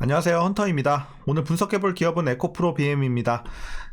안녕하세요, 헌터입니다. 오늘 분석해볼 기업은 에코프로 BM입니다.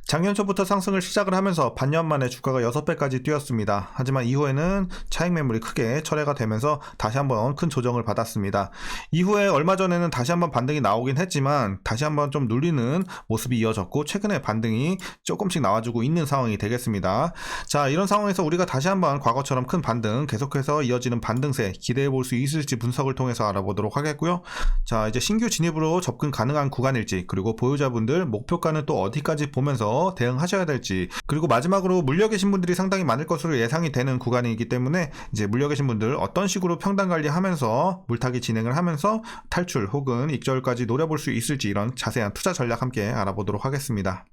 작년 초부터 상승을 시작을 하면서 반년 만에 주가가 6배까지 뛰었습니다. 하지만 이후에는 차익 매물이 크게 철회가 되면서 다시 한번 큰 조정을 받았습니다. 이후에 얼마 전에는 다시 한번 반등이 나오긴 했지만 다시 한번 좀 눌리는 모습이 이어졌고 최근에 반등이 조금씩 나와주고 있는 상황이 되겠습니다. 자, 이런 상황에서 우리가 다시 한번 과거처럼 큰 반등, 계속해서 이어지는 반등세 기대해 볼 수 있을지 분석을 통해서 알아보도록 하겠고요. 자, 이제 신규 진입으로 접근 가능한 구간일지, 그리고 보유자분들 목표가는 또 어디까지 보면서 대응하셔야 될지, 그리고 마지막으로 물려 계신 분들이 상당히 많을 것으로 예상이 되는 구간이기 때문에 이제 물려 계신 분들 어떤 식으로 평단 관리하면서 물타기 진행을 하면서 탈출 혹은 익절까지 노려볼 수 있을지, 이런 자세한 투자 전략 함께 알아보도록 하겠습니다.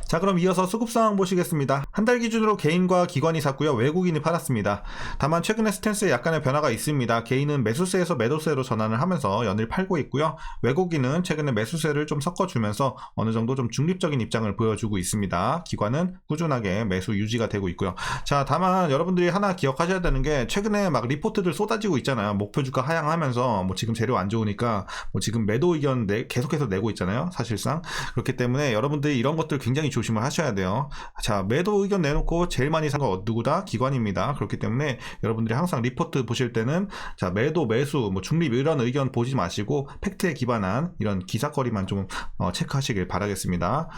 자, 그럼 이어서 수급 상황 보시겠습니다. 한 달 기준으로 개인과 기관이 샀고요, 외국인이 팔았습니다. 다만 최근에 스탠스에 약간의 변화가 있습니다. 개인은 매수세에서 매도세로 전환을 하면서 연일 팔고 있고요, 외국인은 최근에 매수세를 좀 섞어주면서 어느 정도 좀 중립적인 입장을 보여주고 있습니다. 기관은 꾸준하게 매수 유지가 되고 있고요. 자, 다만 여러분들이 하나 기억하셔야 되는 게, 최근에 막 리포트들 쏟아지고 있잖아요. 목표 주가 하향하면서 뭐 지금 재료 안 좋으니까 뭐 지금 매도 의견 계속해서 내고 있잖아요, 사실상. 그렇기 때문에 여러분들이 이런 것들 굉장히 조심을 하셔야 돼요. 자, 매도 의견 내놓고 제일 많이 산 거 누구다? 기관입니다. 그렇기 때문에 여러분들이 항상 리포트 보실 때는 자, 매도, 매수, 뭐 중립 이런 의견 보지 마시고 팩트에 기반한 이런 기사거리만 좀 체크하시길 바라겠습니다.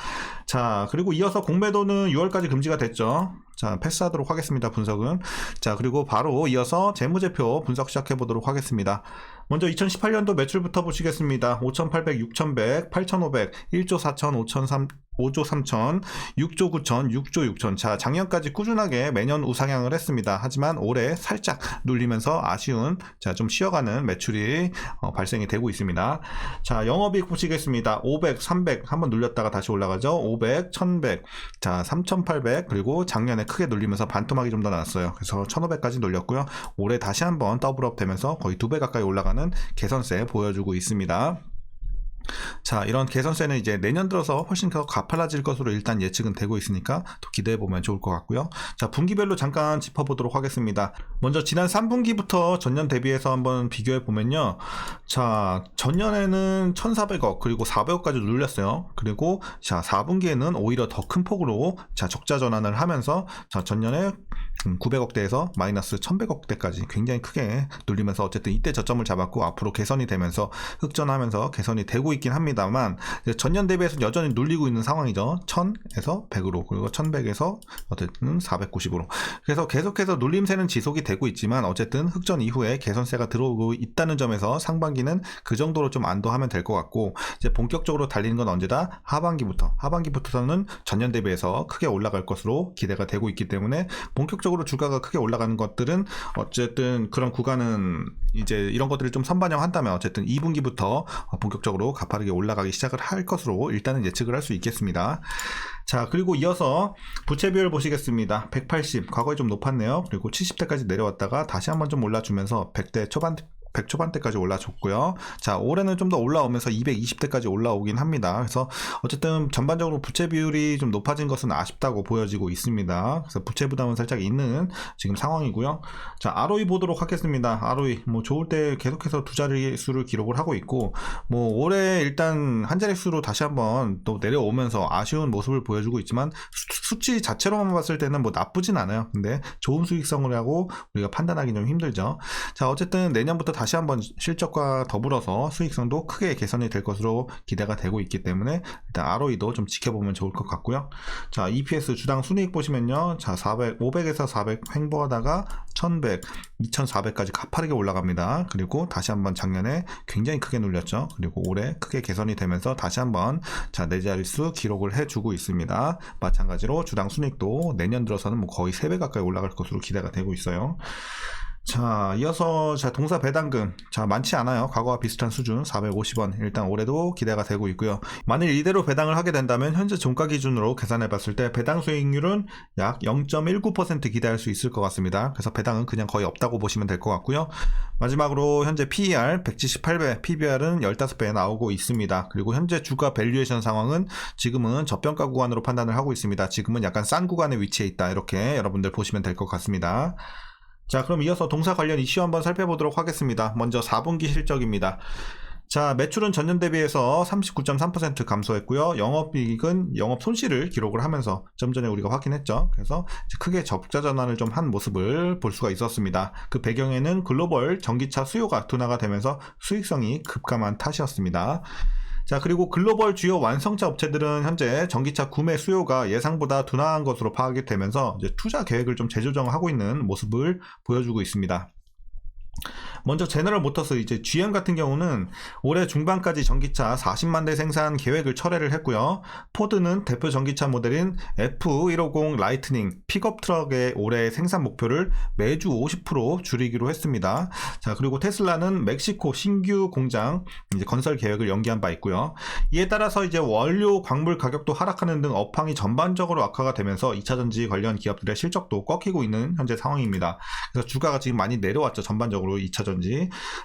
자, 그리고 이어서 공매도는 6월까지 금지가 됐죠. 자, 패스하도록 하겠습니다, 분석은. 자, 그리고 바로 이어서 재무제표 분석 시작해 보도록 하겠습니다. 먼저 2018년도 매출부터 보시겠습니다. 5,800, 6,100, 8,500, 1조 4천, 5,300, 5조 3천, 6조 9천, 6조 6천. 자, 작년까지 꾸준하게 매년 우상향을 했습니다. 하지만 올해 살짝 눌리면서 아쉬운, 자, 좀 쉬어가는 매출이 발생이 되고 있습니다. 자, 영업이익 보시겠습니다. 500, 300 한번 눌렸다가 다시 올라가죠. 500, 1100, 자, 3800, 그리고 작년에 크게 눌리면서 반토막이 좀 더 났어요. 그래서 1500까지 눌렸고요. 올해 다시 한번 더블업 되면서 거의 2배 가까이 올라가는 개선세 보여주고 있습니다. 자, 이런 개선세는 이제 내년 들어서 훨씬 더 가팔라질 것으로 일단 예측은 되고 있으니까 또 기대해보면 좋을 것 같고요. 자, 분기별로 잠깐 짚어보도록 하겠습니다. 먼저 지난 3분기부터 전년 대비해서 한번 비교해보면요. 자, 전년에는 1400억 그리고 400억까지 눌렸어요. 그리고 자, 4분기에는 오히려 더 큰 폭으로 자, 적자 전환을 하면서 자, 전년에 900억대에서 마이너스 1100억대까지 굉장히 크게 눌리면서 어쨌든 이때 저점을 잡았고 앞으로 개선이 되면서 흑전하면서 개선이 되고 있긴 합니다만, 전년 대비해서 여전히 눌리고 있는 상황이죠. 1000에서 100으로, 그리고 1100에서 어쨌든 490으로. 그래서 계속해서 눌림세는 지속이 되고 있지만 어쨌든 흑전 이후에 개선세가 들어오고 있다는 점에서 상반기는 그 정도로 좀 안도하면 될 것 같고, 이제 본격적으로 달리는 건 언제다? 하반기부터는 전년 대비해서 크게 올라갈 것으로 기대가 되고 있기 때문에 본격적으로 주가가 크게 올라가는 것들은 어쨌든 그런 구간은 이제 이런 것들을 좀 선반영한다면 어쨌든 2분기부터 본격적으로 가파르게 올라가기 시작을 할 것으로 일단은 예측을 할 수 있겠습니다. 자, 그리고 이어서 부채 비율 보시겠습니다. 180, 과거에 좀 높았네요. 그리고 70대까지 내려왔다가 다시 한번 좀 올라주면서 100대 초반 100 초반대까지 올라줬고요. 자, 올해는 좀 더 올라오면서 220대까지 올라오긴 합니다. 그래서 어쨌든 전반적으로 부채 비율이 좀 높아진 것은 아쉽다고 보여지고 있습니다. 그래서 부채 부담은 살짝 있는 지금 상황이고요. 자, ROE 보도록 하겠습니다. ROE 뭐 좋을 때 계속해서 두 자릿수를 기록을 하고 있고, 뭐 올해 일단 한 자릿수로 다시 한번 또 내려오면서 아쉬운 모습을 보여주고 있지만 수치 자체로만 봤을 때는 뭐 나쁘진 않아요. 근데 좋은 수익성을 하고 우리가 판단하기 좀 힘들죠. 자, 어쨌든 내년부터 다시 한번 실적과 더불어서 수익성도 크게 개선이 될 것으로 기대가 되고 있기 때문에 일단 ROE도 좀 지켜보면 좋을 것 같고요. 자, EPS 주당 순이익 보시면요. 자, 500에서 400 횡보하다가 1100, 2400까지 가파르게 올라갑니다. 그리고 다시 한번 작년에 굉장히 크게 눌렸죠. 그리고 올해 크게 개선이 되면서 다시 한번 자, 네 자릿수 기록을 해주고 있습니다. 마찬가지로 주당 순이익도 내년 들어서는 뭐 거의 3배 가까이 올라갈 것으로 기대가 되고 있어요. 자, 이어서 자, 동사 배당금 자, 많지 않아요. 과거와 비슷한 수준 450원 일단 올해도 기대가 되고 있고요. 만일 이대로 배당을 하게 된다면 현재 종가 기준으로 계산해 봤을 때 배당 수익률은 약 0.19% 기대할 수 있을 것 같습니다. 그래서 배당은 그냥 거의 없다고 보시면 될 것 같고요. 마지막으로 현재 PER 178배, PBR은 15배 나오고 있습니다. 그리고 현재 주가 밸류에이션 상황은 지금은 저평가 구간으로 판단을 하고 있습니다. 지금은 약간 싼 구간에 위치해 있다, 이렇게 여러분들 보시면 될 것 같습니다. 자, 그럼 이어서 동사 관련 이슈 한번 살펴보도록 하겠습니다. 먼저 4분기 실적입니다. 자, 매출은 전년 대비해서 39.3% 감소했고요. 영업이익은 영업 손실을 기록을 하면서 좀 전에 우리가 확인했죠. 그래서 크게 적자 전환을 좀 한 모습을 볼 수가 있었습니다. 그 배경에는 글로벌 전기차 수요가 둔화가 되면서 수익성이 급감한 탓이었습니다. 자, 그리고 글로벌 주요 완성차 업체들은 현재 전기차 구매 수요가 예상보다 둔화한 것으로 파악이 되면서 이제 투자 계획을 좀 재조정하고 있는 모습을 보여주고 있습니다. 먼저 제너럴 모터스 이제 GM 같은 경우는 올해 중반까지 전기차 40만 대 생산 계획을 철회를 했고요. 포드는 대표 전기차 모델인 F150 라이트닝 픽업 트럭의 올해 생산 목표를 매주 50% 줄이기로 했습니다. 자, 그리고 테슬라는 멕시코 신규 공장 이제 건설 계획을 연기한 바 있고요. 이에 따라서 이제 원료 광물 가격도 하락하는 등 업황이 전반적으로 악화가 되면서 2차전지 관련 기업들의 실적도 꺾이고 있는 현재 상황입니다. 그래서 주가가 지금 많이 내려왔죠. 전반적으로 2차전지.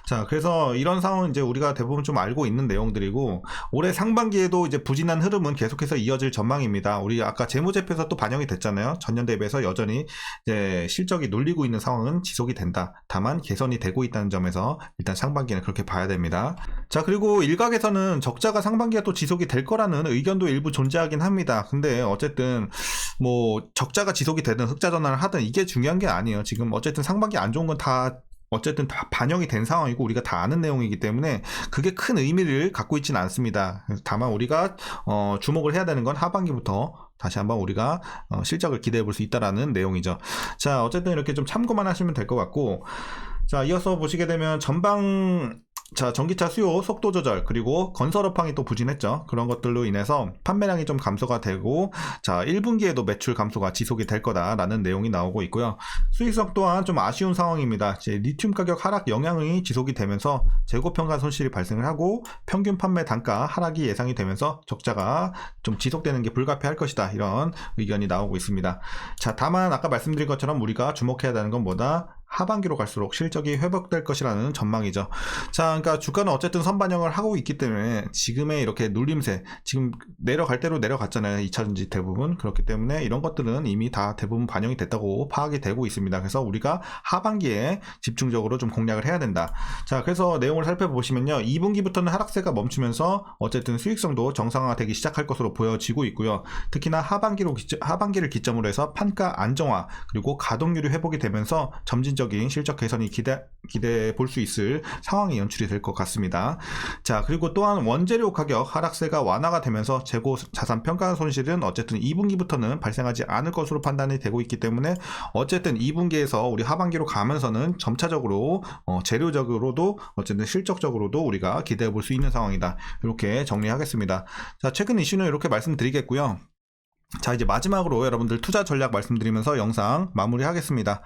자, 그래서 이런 상황은 이제 우리가 대부분 좀 알고 있는 내용들이고, 올해 상반기에도 이제 부진한 흐름은 계속해서 이어질 전망입니다. 우리 아까 재무제표에서 또 반영이 됐잖아요. 전년 대비해서 여전히 이제 실적이 눌리고 있는 상황은 지속이 된다. 다만 개선이 되고 있다는 점에서 일단 상반기는 그렇게 봐야 됩니다. 자, 그리고 일각에서는 적자가 상반기에 또 지속이 될 거라는 의견도 일부 존재하긴 합니다. 근데 어쨌든 뭐 적자가 지속이 되든 흑자 전환을 하든 이게 중요한 게 아니에요. 지금 어쨌든 상반기 안 좋은 건 어쨌든 다 반영이 된 상황이고 우리가 다 아는 내용이기 때문에 그게 큰 의미를 갖고 있지는 않습니다. 다만 우리가 주목을 해야 되는 건 하반기부터 다시 한번 우리가 실적을 기대해 볼 수 있다라는 내용이죠. 자, 어쨌든 이렇게 좀 참고만 하시면 될 것 같고, 자, 이어서 보시게 되면 자, 전기차 수요 속도 조절 그리고 건설 업황이 또 부진했죠. 그런 것들로 인해서 판매량이 좀 감소가 되고, 자, 1분기에도 매출 감소가 지속이 될 거다라는 내용이 나오고 있고요. 수익성 또한 좀 아쉬운 상황입니다. 이제 리튬 가격 하락 영향이 지속이 되면서 재고 평가 손실이 발생을 하고 평균 판매 단가 하락이 예상이 되면서 적자가 좀 지속되는 게 불가피할 것이다. 이런 의견이 나오고 있습니다. 자, 다만 아까 말씀드린 것처럼 우리가 주목해야 되는 건 뭐다? 하반기로 갈수록 실적이 회복될 것이라는 전망이죠. 자, 그러니까 주가는 어쨌든 선반영을 하고 있기 때문에 지금의 이렇게 눌림세, 지금 내려갈 대로 내려갔잖아요. 2차전지 대부분. 그렇기 때문에 이런 것들은 이미 다 대부분 반영이 됐다고 파악이 되고 있습니다. 그래서 우리가 하반기에 집중적으로 좀 공략을 해야 된다. 자, 그래서 내용을 살펴보시면요. 2분기부터는 하락세가 멈추면서 어쨌든 수익성도 정상화되기 시작할 것으로 보여지고 있고요. 특히나 하반기를 기점으로 해서 판가 안정화 그리고 가동률이 회복이 되면서 점진적 실적 개선이 기대해 볼 수 있을 상황이 연출이 될 것 같습니다. 자, 그리고 또한 원재료 가격 하락세가 완화가 되면서 재고 자산 평가 손실은 어쨌든 2분기부터는 발생하지 않을 것으로 판단이 되고 있기 때문에 어쨌든 2분기에서 우리 하반기로 가면서는 점차적으로 재료적으로도 어쨌든 실적적으로도 우리가 기대해 볼 수 있는 상황이다. 이렇게 정리하겠습니다. 자, 최근 이슈는 이렇게 말씀드리겠고요. 자, 이제 마지막으로 여러분들 투자 전략 말씀드리면서 영상 마무리하겠습니다.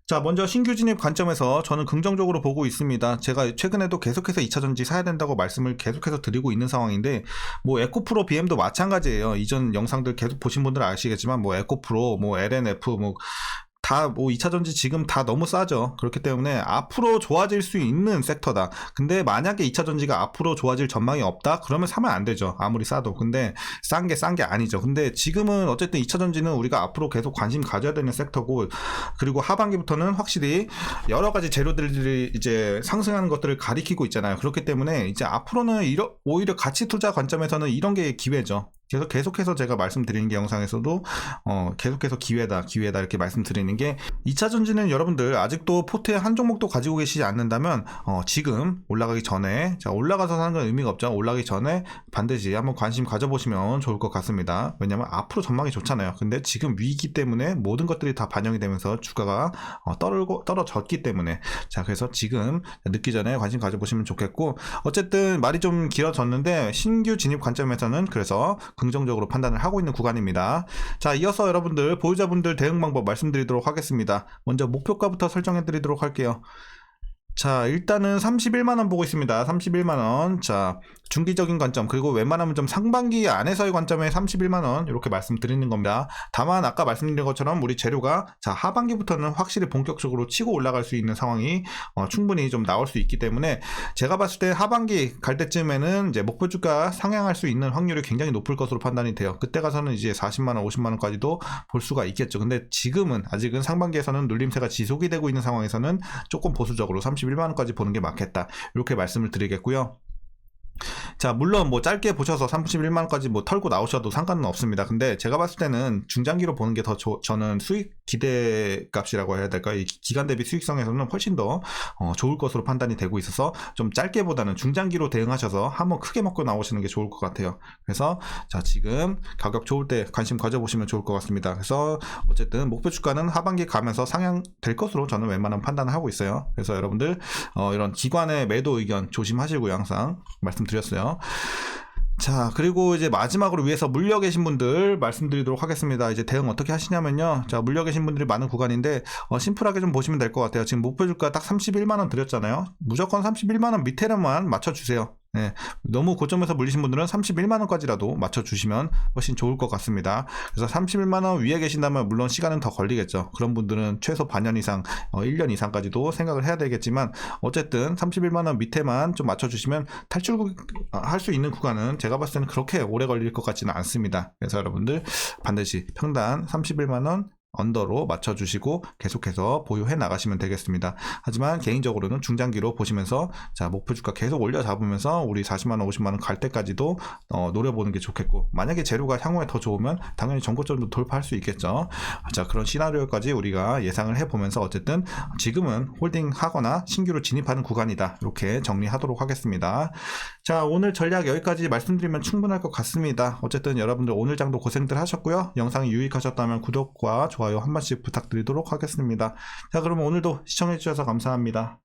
자, 먼저 신규 진입 관점에서 저는 긍정적으로 보고 있습니다. 제가 최근에도 계속해서 2차전지 사야 된다고 말씀을 계속해서 드리고 있는 상황인데, 뭐 에코프로 BM도 마찬가지예요. 이전 영상들 계속 보신 분들은 아시겠지만 뭐 에코프로, 뭐 LNF, 다 2차전지 지금 다 너무 싸죠. 그렇기 때문에 앞으로 좋아질 수 있는 섹터다. 근데 만약에 2차전지가 앞으로 좋아질 전망이 없다? 그러면 사면 안 되죠. 아무리 싸도. 근데 싼 게 아니죠. 근데 지금은 어쨌든 2차전지는 우리가 앞으로 계속 관심 가져야 되는 섹터고, 그리고 하반기부터는 확실히 여러 가지 재료들이 이제 상승하는 것들을 가리키고 있잖아요. 그렇기 때문에 이제 앞으로는 오히려 가치 투자 관점에서는 이런 게 기회죠. 그래서 계속해서 제가 말씀드리는 게 영상에서도 계속해서 기회다 이렇게 말씀드리는 게, 2차전지는 여러분들 아직도 포트에 한 종목도 가지고 계시지 않는다면 지금 올라가기 전에, 자, 올라가서 사는 건 의미가 없죠. 올라가기 전에 반드시 한번 관심 가져보시면 좋을 것 같습니다. 왜냐면 앞으로 전망이 좋잖아요. 근데 지금 위기 때문에 모든 것들이 다 반영이 되면서 주가가 떨어졌기 때문에, 자, 그래서 지금 늦기 전에 관심 가져보시면 좋겠고, 어쨌든 말이 좀 길어졌는데 신규 진입 관점에서는 그래서 긍정적으로 판단을 하고 있는 구간입니다. 자, 이어서 여러분들 보유자분들 대응 방법 말씀드리도록 하겠습니다. 먼저 목표가부터 설정해 드리도록 할게요. 자, 일단은 31만원 보고 있습니다. 31만원. 자, 중기적인 관점, 그리고 웬만하면 좀 상반기 안에서의 관점에 31만원 이렇게 말씀드리는 겁니다. 다만 아까 말씀드린 것처럼 우리 재료가 자 하반기부터는 확실히 본격적으로 치고 올라갈 수 있는 상황이 충분히 좀 나올 수 있기 때문에 제가 봤을 때 하반기 갈 때쯤에는 이제 목표 주가 상향할 수 있는 확률이 굉장히 높을 것으로 판단이 돼요. 그때 가서는 이제 40만원 50만원까지도 볼 수가 있겠죠. 근데 지금은 아직은 상반기에서는 눌림세가 지속이 되고 있는 상황에서는 조금 보수적으로 31만원까지 보는 게 맞겠다, 이렇게 말씀을 드리겠고요. 자, 물론 뭐 짧게 보셔서 31만원까지 뭐 털고 나오셔도 상관은 없습니다. 근데 제가 봤을 때는 중장기로 보는 게 더 저는 수익 기대값이라고 해야 될까요? 이 기간 대비 수익성에서는 훨씬 더 좋을 것으로 판단이 되고 있어서 좀 짧게보다는 중장기로 대응하셔서 한번 크게 먹고 나오시는 게 좋을 것 같아요. 그래서 자, 지금 가격 좋을 때 관심 가져보시면 좋을 것 같습니다. 그래서 어쨌든 목표 주가는 하반기 가면서 상향될 것으로 저는 웬만한 판단을 하고 있어요. 그래서 여러분들 이런 기관의 매도 의견 조심하시고요. 항상 말씀드렸어요. 자, 그리고 이제 마지막으로 위에서 물려 계신 분들 말씀드리도록 하겠습니다. 이제 대응 어떻게 하시냐면요. 자, 물려 계신 분들이 많은 구간인데 심플하게 좀 보시면 될 것 같아요. 지금 목표 주가 딱 31만원 드렸잖아요. 무조건 31만원 밑에만 맞춰주세요. 네, 너무 고점에서 물리신 분들은 31만원까지라도 맞춰주시면 훨씬 좋을 것 같습니다. 그래서 31만원 위에 계신다면 물론 시간은 더 걸리겠죠. 그런 분들은 최소 반년 이상 1년 이상까지도 생각을 해야 되겠지만 어쨌든 31만원 밑에만 좀 맞춰주시면 탈출할 수 있는 구간은 제가 봤을 때는 그렇게 오래 걸릴 것 같지는 않습니다. 그래서 여러분들 반드시 평단 31만원 언더로 맞춰주시고 계속해서 보유해 나가시면 되겠습니다. 하지만 개인적으로는 중장기로 보시면서 자, 목표 주가 계속 올려 잡으면서 우리 40만원 50만원 갈 때까지도 노려보는 게 좋겠고, 만약에 재료가 향후에 더 좋으면 당연히 전고점도 돌파할 수 있겠죠. 자, 그런 시나리오까지 우리가 예상을 해보면서 어쨌든 지금은 홀딩 하거나 신규로 진입하는 구간이다, 이렇게 정리하도록 하겠습니다. 자, 오늘 전략 여기까지 말씀드리면 충분할 것 같습니다. 어쨌든 여러분들 오늘 장도 고생들 하셨고요. 영상이 유익하셨다면 구독과 좋아요 한 번씩 부탁드리도록 하겠습니다. 자, 그러면 오늘도 시청해주셔서 감사합니다.